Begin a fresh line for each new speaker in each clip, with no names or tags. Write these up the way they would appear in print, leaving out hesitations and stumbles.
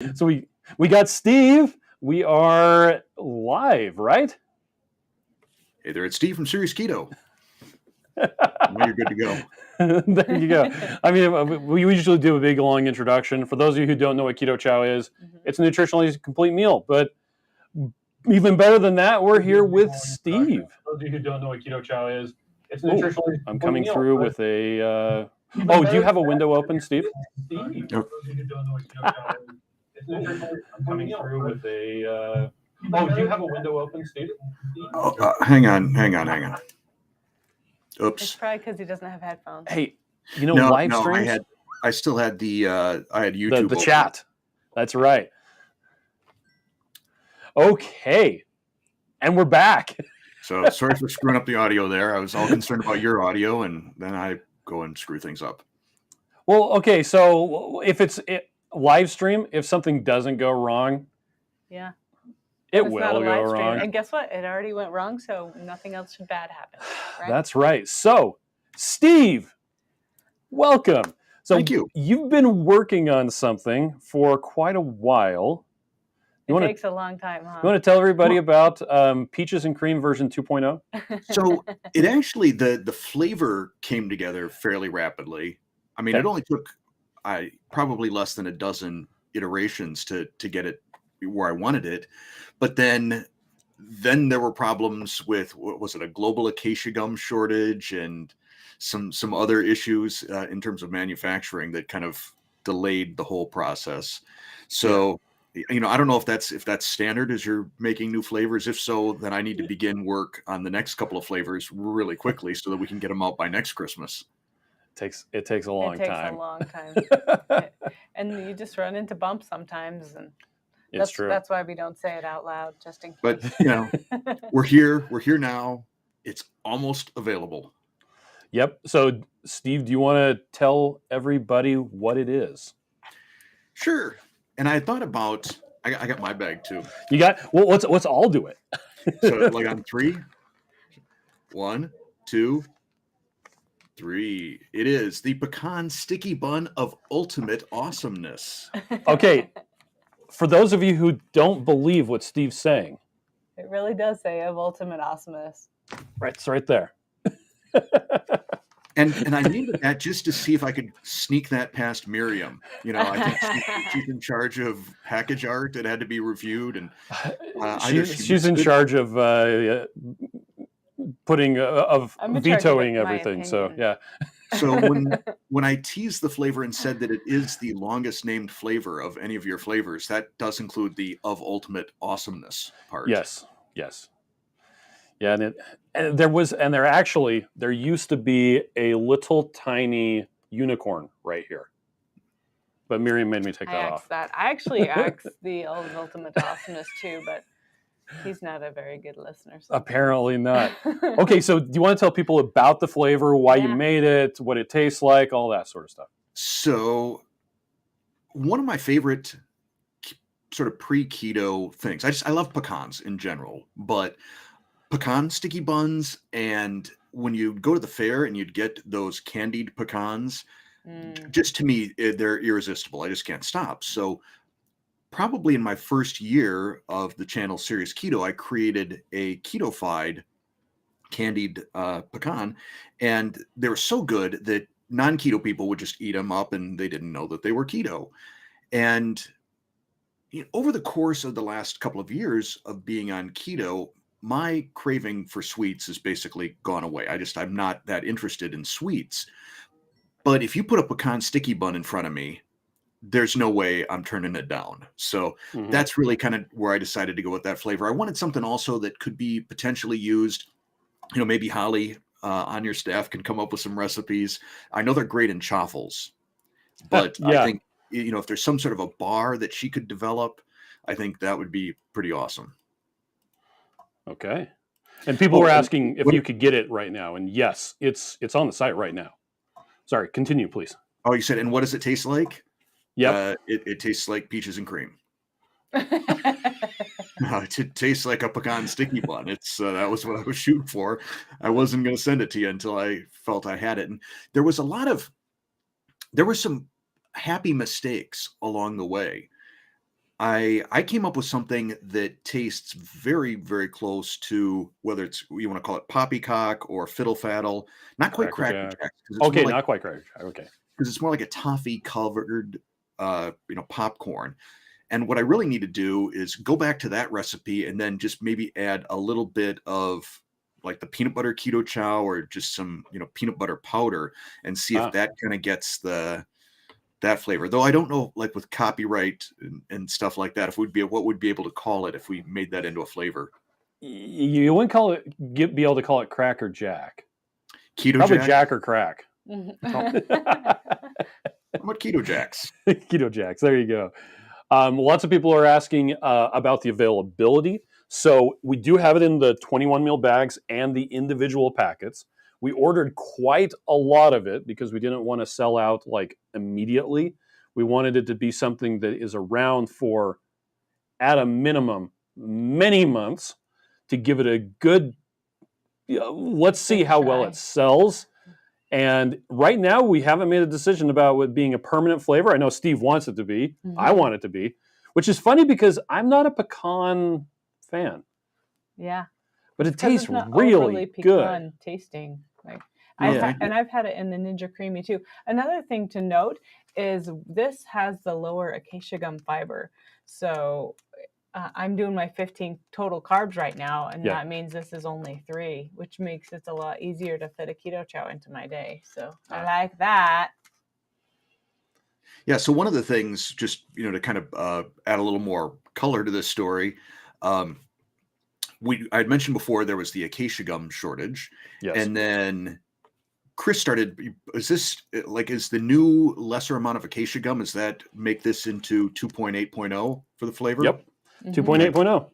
So we got Steve. We are live, right?
Hey there, it's Steve from SeriousKeto. Now you're good to go.
There you go. I mean, we usually do a big long introduction. For those of you who don't know what Keto Chow is, it's a nutritionally complete meal. But even better than that, we're here with Steve.
For those of you who don't know what Keto Chow is, it's a
Oh,
nutritionally
I'm
complete
coming
meal,
through
but
with a.
even
Oh, do
better
you have a
than
window
that,
open, Steve?
Steve. For those of you who don't know what Keto Chow is, it's a nutritionally
I'm coming
meal,
through
but
with a. Oh, do you have a window open, Steve?
Oh, hang on.
It's
Oops.
probably because he doesn't have headphones.
Hey, live
No,
streams.
I still had I had YouTube
The
open.
chat. That's right. Okay, and we're back.
So sorry for screwing up the audio there. I was all concerned about your audio, and then I go and screw things up.
Well, okay, so if it's live stream, if something doesn't go wrong,
Yeah.
it
It's
will
not a
go
live stream.
wrong.
And guess what? It already went wrong, so nothing else should bad happen. Right?
That's right. So, Steve, welcome. So
Thank you.
You've been working on something for quite a while.
It takes a long time, huh?
You want to tell everybody about Peaches and Cream version 2.0?
So it actually, the flavor came together fairly rapidly. I mean,
Okay.
It only took probably less than a dozen iterations to get it where I wanted it. But then there were problems with, what was it, a global acacia gum shortage and some other issues in terms of manufacturing that kind of delayed the whole process. So, I don't know if that's standard as you're making new flavors. If so, then I need to begin work on the next couple of flavors really quickly so that we can get them out by next Christmas.
It takes a long time.
It takes a long time. And you just run into bumps sometimes, and
it's true.
That's why we don't say it out loud, just in case.
But we're here now. It's almost available.
Yep. So, Steve, do you want to tell everybody what it is?
Sure. And I thought about, I got my bag too.
You got, well, let's all do it.
So like on 3, 1, 2, 3. It is the pecan sticky bun of ultimate awesomeness.
Okay. For those of you who don't believe what Steve's saying.
It really does say of ultimate awesomeness.
Right. It's right there.
And I needed that just to see if I could sneak that past Miriam. I think she's in charge of package art. It had to be reviewed, and
she's in charge of vetoing everything. So yeah.
So when I teased the flavor and said that it is the longest named flavor of any of your flavors, that does include the of ultimate awesomeness part.
Yes. Yeah, and there used to be a little tiny unicorn right here, but Miriam made me take that off.
I actually axed the ultimate awesomeness too, but he's not a very good listener.
Apparently not. Okay, so do you want to tell people about the flavor, why you made it, what it tastes like, all that sort of stuff?
So one of my favorite sort of pre-keto things, I love pecans in general, but pecan sticky buns, and when you go to the fair and you'd get those candied pecans, just to me, they're irresistible. I just can't stop. So probably in my first year of the channel SeriousKeto, I created a keto-fied candied pecan, and they were so good that non-keto people would just eat them up and they didn't know that they were keto. And over the course of the last couple of years of being on keto, my craving for sweets has basically gone away. I'm not that interested in sweets. But if you put a pecan sticky bun in front of me, there's no way I'm turning it down. So that's really kind of where I decided to go with that flavor. I wanted something also that could be potentially used, maybe Holly on your staff can come up with some recipes. I know they're great in chaffles, but I think, if there's some sort of a bar that she could develop, I think that would be pretty awesome.
Okay. And people were asking if you could get it right now. And yes, it's on the site right now. Sorry, continue, please.
Oh, you said, and what does it taste like?
Yeah.
It tastes like peaches and cream. No, it tastes like a pecan sticky bun. That was what I was shooting for. I wasn't going to send it to you until I felt I had it. And there were some happy mistakes along the way. I came up with something that tastes very, very close to whether it's you want to call it poppycock or fiddle faddle. Not quite
Cracker
Cracker
Jack.
Jacks because it's more
Okay,
like
not quite Cracker Jack. Okay.
a toffee covered popcorn. And what I really need to do is go back to that recipe and then just maybe add a little bit of like the peanut butter keto chow or just some, peanut butter powder and see if
Ah.
that kind of gets that flavor. Though I don't know, like with copyright and stuff like that, if we'd be what would be able to call it if we made that into a flavor.
You wouldn't be able to call it Cracker Jack.
Keto
Probably
Jack?
Jack or Crack.
How about Keto Jacks?
Keto Jacks. There you go. Lots of people are asking about the availability. So we do have it in the 21 meal bags and the individual packets. We ordered quite a lot of it because we didn't want to sell out like immediately. We wanted it to be something that is around for, at a minimum, many months to give it a good, let's see
Good
how well
try.
it sells. And right now, we haven't made a decision about it being a permanent flavor. I know Steve wants it to be. I want it to be, which is funny because I'm not a pecan fan,
Yeah.
but it
Because
tastes
it's not
really
overly
good.
pecan tasting. Like
Yeah.
I've had it in the Ninja Creamy too. Another thing to note is this has the lower acacia gum fiber. So I'm doing my 15 total carbs right now, and
Yeah.
that means this is only 3, which makes it a lot easier to fit a keto chow into my day. So I like that.
Yeah. So one of the things, just to kind of add a little more color to this story, I had mentioned before there was the acacia gum shortage,
Yes.
and then Chris started. Is this is the new lesser amount of acacia gum? Does that make this into 2.8.0 for the flavor?
Yep. 2.8.0.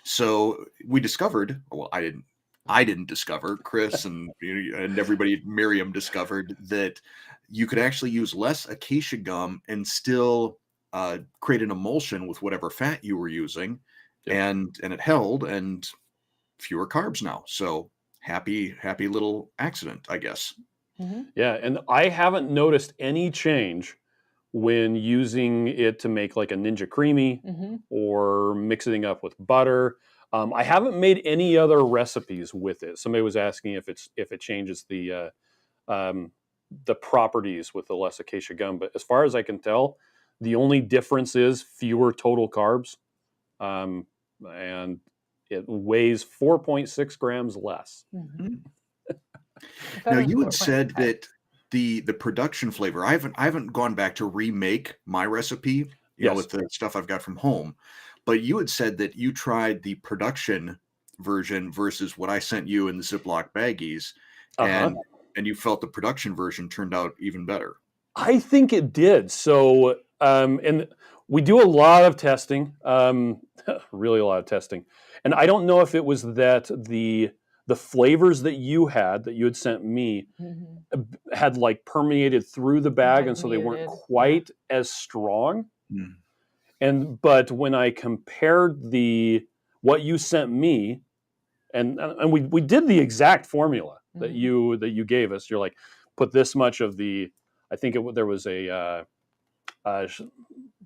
So we discovered. Well, I didn't discover. Chris and everybody, Miriam discovered that you could actually use less acacia gum and still create an emulsion with whatever fat you were using,
Yep.
and it held and fewer carbs now. So happy little accident, I guess.
Yeah, and I haven't noticed any change when using it to make like a Ninja Creamy or mixing it up with butter. I haven't made any other recipes with it. Somebody was asking if it changes the properties with the less acacia gum, but as far as I can tell, the only difference is fewer total carbs, and it weighs 4.6 grams less.
Now you had said that the production flavor. I haven't gone back to remake my recipe,
Yes.
with the stuff I've got from home. But you had said that you tried the production version versus what I sent you in the Ziploc baggies, and you felt the production version turned out even better.
I think it did. So, and we do a lot of testing, really a lot of testing. And I don't know if it was that the flavors that you had sent me had like permeated through the bag,
Like
and so they weren't
muted,
quite as strong.
Mm.
But when I compared what you sent me, and we did the exact formula that you gave us. You're like, put this much of the, I think there was a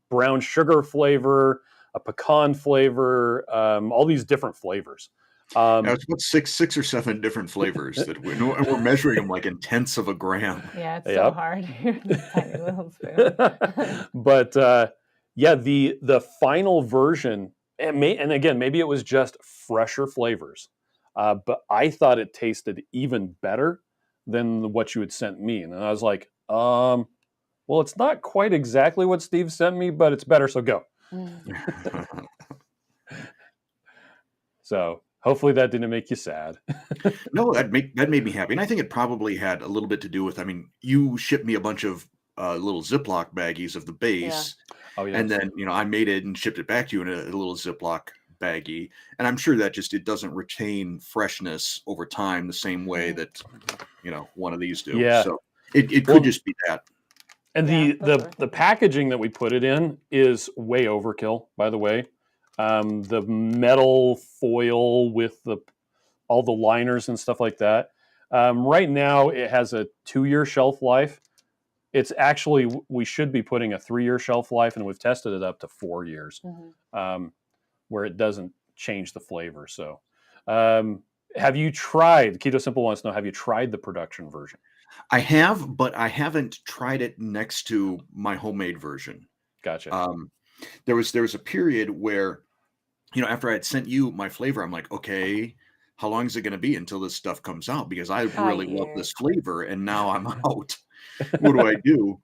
brown sugar flavor, a pecan flavor, all these different flavors.
It's about six or seven different flavors that we're measuring them like in tenths of a gram.
Yeah, it's so hard. This tiny little spoon.
But yeah, the final version, and again, maybe it was just fresher flavors, but I thought it tasted even better than what you had sent me, and I was like, well, it's not quite exactly what Steve sent me, but it's better, so go. So hopefully that didn't make you sad.
No, that made me happy, and I think it probably had a little bit to do with. I mean, you shipped me a bunch of little Ziploc baggies of the base,
Oh yeah.
and then I made it and shipped it back to you in a little Ziploc baggie, and I'm sure that it doesn't retain freshness over time the same way that one of these do.
Yeah.
So it could just be that.
And the packaging that we put it in is way overkill, by the way. The metal foil with all the liners and stuff like that. Right now, it has a 2-year shelf life. it's actually, we should be putting a 3-year shelf life, and we've tested it up to 4 years, where it doesn't change the flavor. So, have you tried, Keto Simple wants to know, have you tried the production version?
I have, but I haven't tried it next to my homemade version.
Gotcha.
There was a period where, after I had sent you my flavor, I'm like, okay, how long is it going to be until this stuff comes out? Because I really love
year.
this flavor, and now I'm out. What do I do?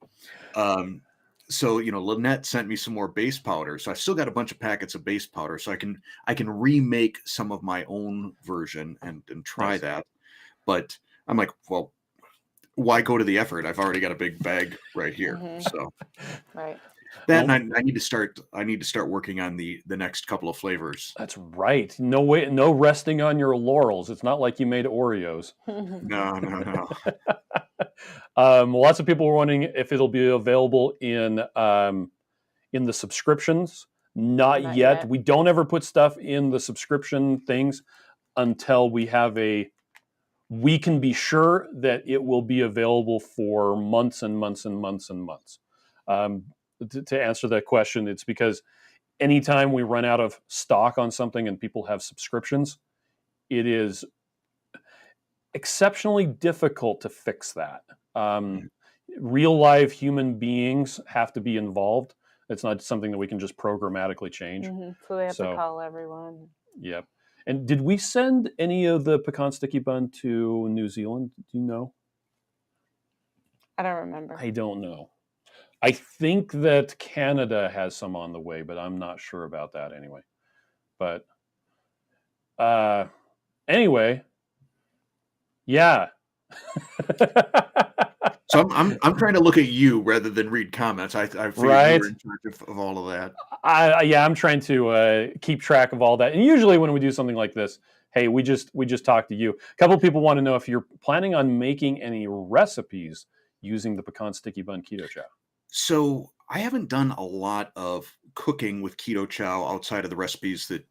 So Lynette sent me some more base powder, so I've still got a bunch of packets of base powder, so I can remake some of my own version and try
Nice.
that. But I'm like, well, why go to the effort? I've already got a big bag right here. So
Right.
that,
Nope.
and I need to start working on the next couple of flavors.
That's right. No way, no resting on your laurels. It's not like you made Oreos.
No.
Lots of people were wondering if it'll be available in the subscriptions. Not yet. We don't ever put stuff in the subscription things until we can be sure that it will be available for months and months and months and months. To answer that question, it's because anytime we run out of stock on something and people have subscriptions, it is exceptionally difficult to fix that. Real live human beings have to be involved. It's not something that we can just programmatically change.
So they have to call everyone.
Yep. And did we send any of the pecan sticky bun to New Zealand? Do you know?
I don't remember.
I don't know. I think that Canada has some on the way, but I'm not sure about that anyway. But anyway, yeah.
So I'm trying to look at you rather than read comments. I figured you were in charge of all of that.
I'm trying to keep track of all that. And usually when we do something like this, hey, we just talk to you. A couple of people want to know if you're planning on making any recipes using the pecan sticky bun Keto Chow.
So I haven't done a lot of cooking with Keto Chow outside of the recipes that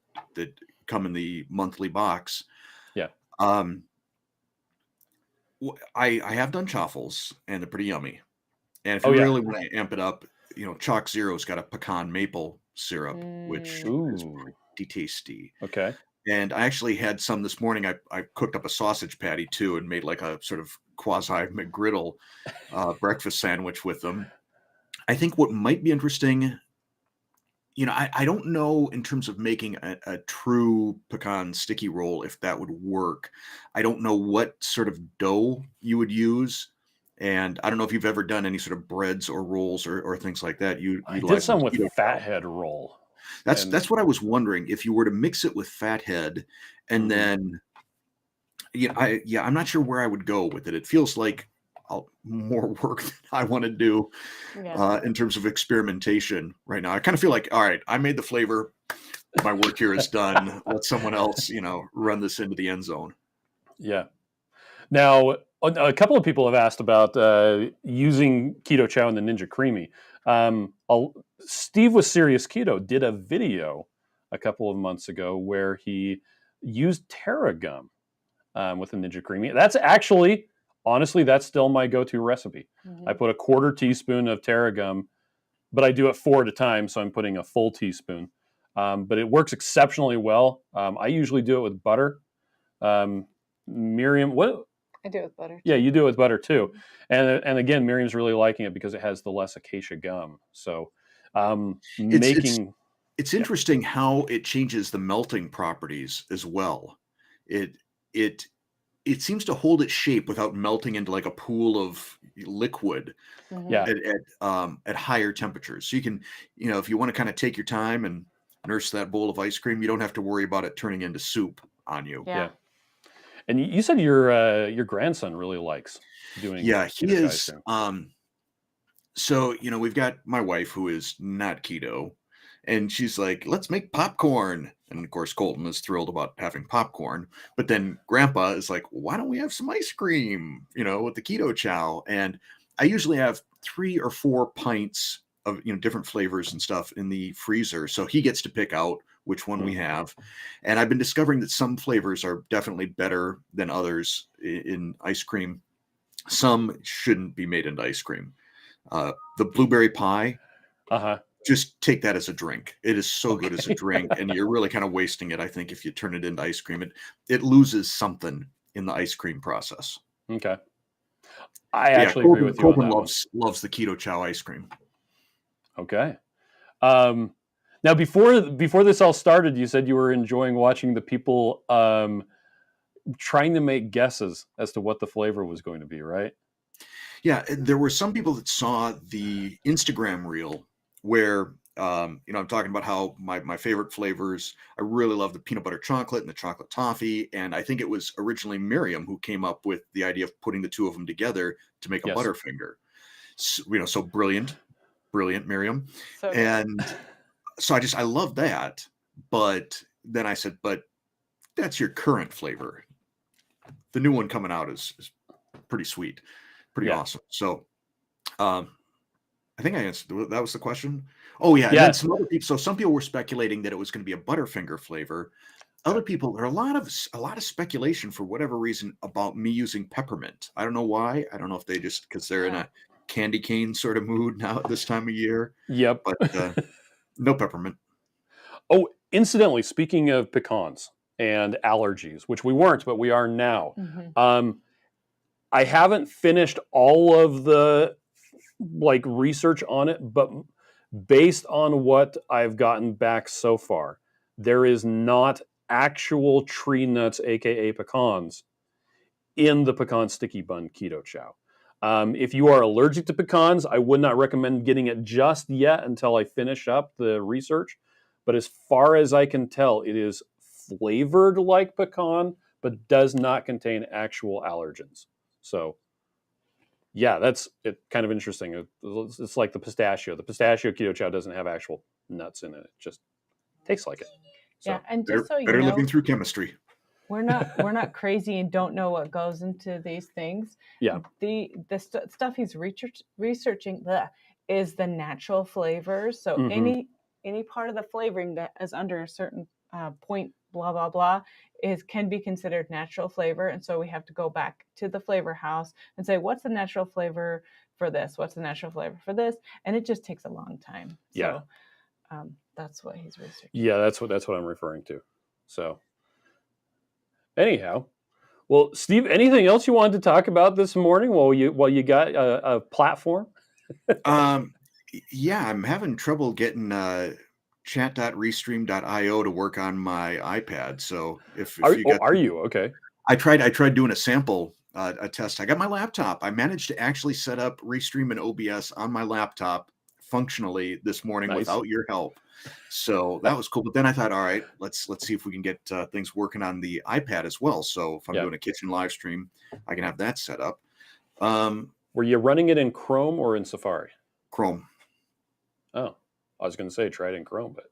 come in the monthly box.
Yeah.
I have done chaffles, and they're pretty yummy. And if you really want to amp it up, Chalk Zero's got a pecan maple syrup, which is pretty tasty.
Okay.
And I actually had some this morning. I cooked up a sausage patty too and made like a sort of quasi McGriddle breakfast sandwich with them. I think what might be interesting, I don't know in terms of making a true pecan sticky roll, if that would work. I don't know what sort of dough you would use. And I don't know if you've ever done any sort of breads or rolls or things like that.
I did some with Fathead roll.
That's what I was wondering. If you were to mix it with Fathead and then, I'm not sure where I would go with it. It feels like more work than I want to do in terms of experimentation right now. I kind of feel like, all right, I made the flavor. My work here is done. Let someone else, run this into the end zone.
Yeah. Now, a couple of people have asked about using Keto Chow in the Ninja Creamy. Steve with SeriousKeto did a video a couple of months ago where he used Tarragum with the Ninja Creamy. That's actually, honestly, that's still my go-to recipe. I put a 1/4 teaspoon of Tarragum, but I do it 4 at a time, so I'm putting a full teaspoon. But it works exceptionally well. I usually do it with butter. Miriam, what?
I do it with butter.
Yeah, you do it with butter too. And again, Miriam's really liking it because it has the less acacia gum. So
it's interesting how it changes the melting properties as well. It seems to hold its shape without melting into like a pool of liquid at higher temperatures. So you can, if you want to kind of take your time and nurse that bowl of ice cream, you don't have to worry about it turning into soup on you.
Yeah. And you said your grandson really likes doing.
Yeah, he is. So, we've got my wife who is not keto, and she's like, let's make popcorn. And of course, Colton is thrilled about having popcorn. But then Grandpa is like, why don't we have some ice cream, with the Keto Chow? And I usually have 3 or 4 pints of, different flavors and stuff in the freezer. So he gets to pick out which one we have. And I've been discovering that some flavors are definitely better than others in ice cream. Some shouldn't be made into ice cream. The blueberry pie,
Uh-huh.
just take that as a drink. It is so good as a
Okay.
drink, and you're really kind of wasting it, I think, if you turn it into ice cream. It loses something in the ice cream process.
Okay. I
But yeah,
actually agree with you on
Colton
that one.
loves the Keto Chow ice cream.
Okay. Now, before this all started, you said you were enjoying watching the people trying to make guesses as to what the flavor was going to be, right?
Yeah, there were some people that saw the Instagram reel where I'm talking about how my favorite flavors. I really love the peanut butter chocolate and the chocolate toffee, and I think it was originally Miriam who came up with the idea of putting the two of them together to make a
Yes.
Butterfinger. So brilliant, Miriam.
So good.
And so I love that, but then I said, but that's your current flavor. The new one coming out is pretty sweet, pretty
Yeah.
awesome. So um, I think I answered that was the question. Oh yeah, and then
Yeah.
some other people. So some people were speculating that it was going to be a Butterfinger flavor. Other
Okay.
people, there are a lot of speculation for whatever reason about me using peppermint. I don't know why. I don't know if they just because they're in
Oh.
a candy cane sort of mood now at this time of year.
Yep.
But no peppermint.
Oh, incidentally, speaking of pecans and allergies, which we weren't, but we are now.
Mhm.
I haven't finished all of the research on it, but based on what I've gotten back so far, there is not actual tree nuts, aka pecans, in the pecan sticky bun keto chow. If you are allergic to pecans, I would not recommend getting it just yet until I finish up the research. But as far as I can tell, it is flavored like pecan, but does not contain actual allergens. So, yeah, that's it. Kind of interesting. It's like the pistachio. The pistachio keto chow doesn't have actual nuts in it. It just tastes like it.
Yeah,
So,
and just so you
Better living
know,
through chemistry.
we're not crazy and don't know what goes into these things.
yeah.
The stuff he's researching is the natural flavors. So
Mhm.
any part of the flavoring that is under a certain point, blah blah blah, can be considered natural flavor. And so we have to go back to the flavor house and say, what's the natural flavor for this? What's the natural flavor for this? And it just takes a long time.
Yeah.
So that's what he's researching.
Yeah, that's what I'm referring to. So, anyhow, well, Steve, anything else you wanted to talk about this morning while you got a platform?
Um, yeah, I'm having trouble getting chat.restream.io to work on my iPad. So if you got
Are you okay?
I tried doing a sample a test. I got my laptop. I managed to actually set up Restream and OBS on my laptop functionally this morning
Nice.
without your help. So that was cool. But then I thought, all right, let's see if we can get things working on the iPad as well. So if I'm
Yeah.
doing a kitchen live stream, I can have that set up. Um,
Were you running it in Chrome or in Safari?
Chrome.
Oh, I was going to say try it in Chrome, but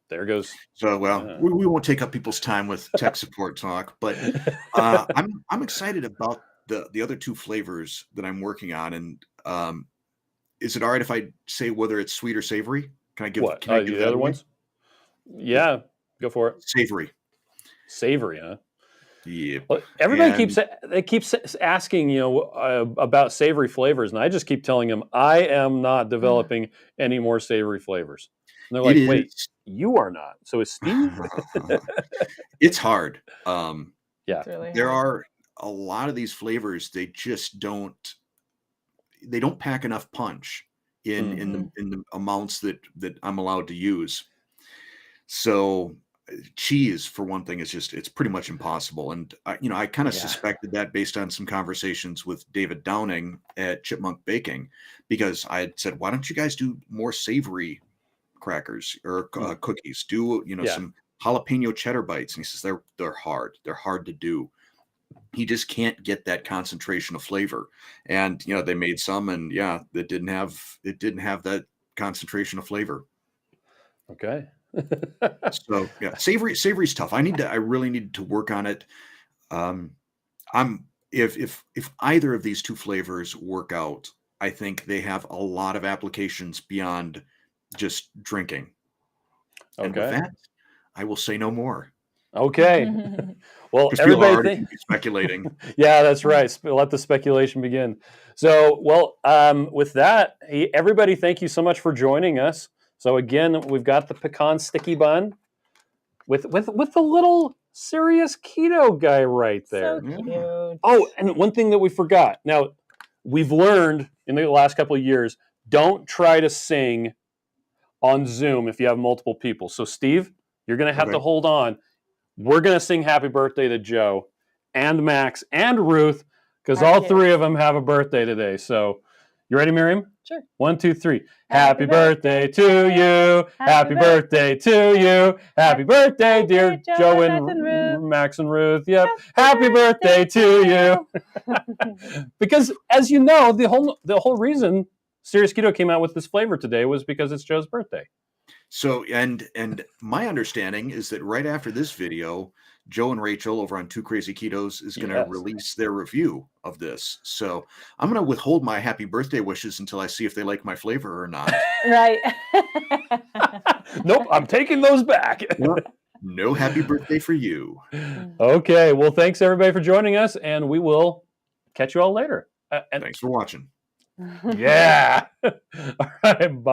there goes.
So well, we won't take up people's time with tech support talk, but I'm excited about the other two flavors that I'm working on. And is it all right if I say whether it's sweet or savory?
What?
Can I give
The
that
other
away?
ones? Yeah, go for it.
Savory.
Savory, huh?
Yep.
Well, everybody
And
keeps asking, about savory flavors, and I just keep telling them I am not developing any more savory flavors. And they're
it
like, "Wait,
is
you are not? So is Steve?"
it's hard.
Yeah,
It's really
There
hard.
are a lot of these flavors, they just don't pack enough punch in
Mhm.
the amounts that I'm allowed to use. So cheese for one thing is just it's pretty much impossible. And I kind of
yeah,
suspected that based on some conversations with David Downing at Chipmunk Baking, because I had said, why don't you guys do more savory crackers or
Mm.
cookies? Do
yeah,
some jalapeno cheddar bites? And he says they're hard to do. He just can't get that concentration of flavor. And they made some, and yeah, it didn't have that concentration of flavor.
okay.
So yeah, savory's tough. I really need to work on it. Um, I'm if either of these two flavors work out, I think they have a lot of applications beyond just drinking. And with
Okay.
that, I will say no more.
Okay. Well,
Because people are
everybody
already
think.
speculating.
Yeah, that's right. Let the speculation begin. So, well, with that, hey, everybody, thank you so much for joining us. So again, we've got the pecan sticky bun with the little serious keto guy right there.
So
Yeah.
cute.
Oh, and one thing that we forgot. Now, we've learned in the last couple of years, don't try to sing on Zoom if you have multiple people. So, Steve, you're going to have to
Okay.
hold on. We're going to sing happy birthday to Joe and Max and Ruth because all
Happy
three of them have a birthday today. So, you ready, Miriam?
Sure.
1, 2, 3.
Happy
Happy birthday to you. Happy birthday to you. Happy birthday, dear Joe and Max and Ruth. Yep. Happy birthday to you. Because as you know, the whole reason Serious Keto came out with this flavor today was because it's Joe's birthday.
So, and my understanding is that right after this video, Joe and Rachel over on Two Crazy Ketos is going to
Yes.
release their review of this. So I'm going to withhold my happy birthday wishes until I see if they like my flavor or not.
Right.
Nope, I'm taking those back.
No happy birthday for you.
Okay, well, thanks everybody for joining us, and we will catch you all later.
Thanks for watching.
Yeah. All right, bye.